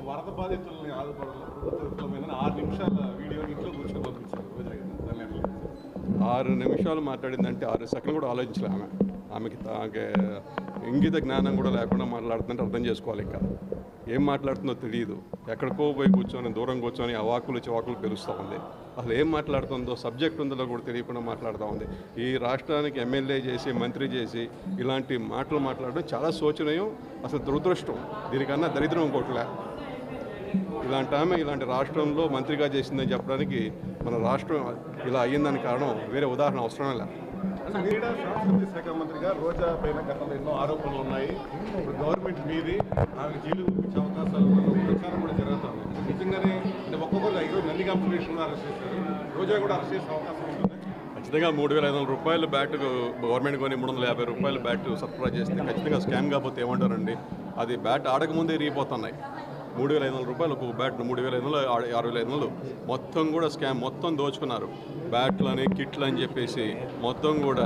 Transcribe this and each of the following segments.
వరద బాధితుల్ని ఆదుకోవడంలో ప్రభుత్వమైన 6 నిమిషాల వీడియోని ఇంట్లో కూర్చొని పంపించారు రోజా గారు. 6 నిమిషాలు మాట్లాడిందంటే 6 సెకండ్లు కూడా ఆలోచించలే ఆమెకి ఇంగిత జ్ఞానం కూడా లేకుండా మాట్లాడుతుందంటే అర్థం చేసుకోవాలి. ఇంకా ఏం మాట్లాడుతుందో తెలియదు. ఎక్కడికో పోయి కూర్చొని దూరం కూర్చొని అవాకులు చివాకులు పెరుస్తూ ఉంది. అసలు ఏం మాట్లాడుతుందో సబ్జెక్ట్ ఉందో కూడా తెలియకుండా మాట్లాడుతూ ఉంది. ఈ రాష్ట్రానికి ఎమ్మెల్యే చేసి మంత్రి చేసి ఇలాంటి మాటలు మాట్లాడడం చాలా శోచనీయం, అసలు దురదృష్టం. దీనికన్నా దరిద్రం ఇంకోట్లే. ఇలాంటి ఆమె ఇలాంటి రాష్ట్రంలో మంత్రిగా చేసిందని చెప్పడానికి మన రాష్ట్రం ఇలా అయ్యిందని కారణం వేరే ఉదాహరణ అవసరమే లేదు. క్రీడా సాంస్కృతిక శాఖ మంత్రిగా రోజా పైన గతంలో ఎన్నో ఆరోపణలు ఉన్నాయి. ఇప్పుడు గవర్నమెంట్ మీది ఆమె జైలు పంపించే అవకాశాలు ప్రచారం కూడా జరుగుతుంది. నిజంగానే అంటే ఒక్కొక్కరు ఈరోజు నంది కాంపిటీషన్ అరెస్ట్ చేశారు. రోజా కూడా అరెస్ట్ చేసే అవకాశం ఉంటుంది. ఖచ్చితంగా 3,500 రూపాయలు బ్యాట్ గవర్నమెంట్ కొని 350 రూపాయలు బ్యాట్ సరఫరా చేస్తే ఖచ్చితంగా స్కామ్ కాకపోతే ఏమంటారండి. అది బ్యాట్ ఆడకముందే ఇరిగిపోతున్నాయి. 3,500 రూపాయలు ఒక బ్యాట్, 3,500 6,500 మొత్తం కూడా స్కామ్, మొత్తం దోచుకున్నారు. బ్యాట్లని కిట్లు అని చెప్పేసి మొత్తం కూడా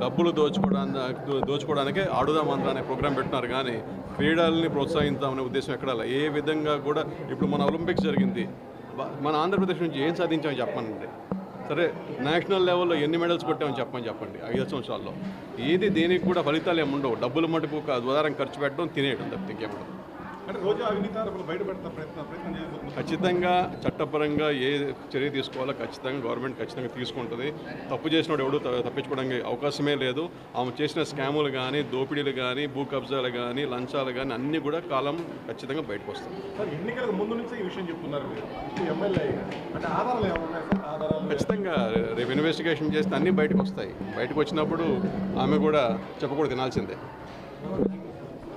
డబ్బులు దోచుకోవడానికే ఆడుదామంతా అనే ప్రోగ్రాం పెట్టినారు. కానీ క్రీడల్ని ప్రోత్సహించామనే ఉద్దేశం ఎక్కడా ఏ విధంగా కూడా. ఇప్పుడు మన ఒలింపిక్స్ జరిగింది, మన ఆంధ్రప్రదేశ్ నుంచి ఏం సాధించామని చెప్పండి. సరే, నేషనల్ లెవెల్లో ఎన్ని మెడల్స్ కొట్టామని చెప్పండి 5 సంవత్సరాల్లో. ఏది దేనికి కూడా ఫలితాలు ఏముండవు. డబ్బులు మటుకు ఉదాహరణ ఖర్చు పెట్టడం, తినేయడం తప్పితే ఇంకేముండదు. అంటే రోజా అవినీతి ఆరోపణలు బయటపెడతా ప్రయత్నం చేస్తుంది. ఖచ్చితంగా చట్టపరంగా ఏ చర్య తీసుకోవాలో ఖచ్చితంగా గవర్నమెంట్ ఖచ్చితంగా తీసుకుంటుంది. తప్పు చేసినోడు ఎవడు తప్పించుకోవడానికి అవకాశమే లేదు. ఆమె చేసిన స్కాములు కానీ, దోపిడీలు కానీ, భూ కబ్జాలు కానీ, లంచాలు కానీ అన్నీ కూడా కాలం ఖచ్చితంగా బయటకు వస్తాయి. సార్, ఎన్నికలకు ముందు నుంచే ఈ విషయం చెప్తున్నారు మీరు ఎమ్మెల్యే, అంటే ఆధారాలు ఏమున్నాయి సార్? ఆధారాలు ఖచ్చితంగా రేపు ఇన్వెస్టిగేషన్ చేస్తే అన్నీ బయటకు వస్తాయి. బయటకు వచ్చినప్పుడు ఆమె కూడా చెప్పకూడదు, తినాల్సిందే.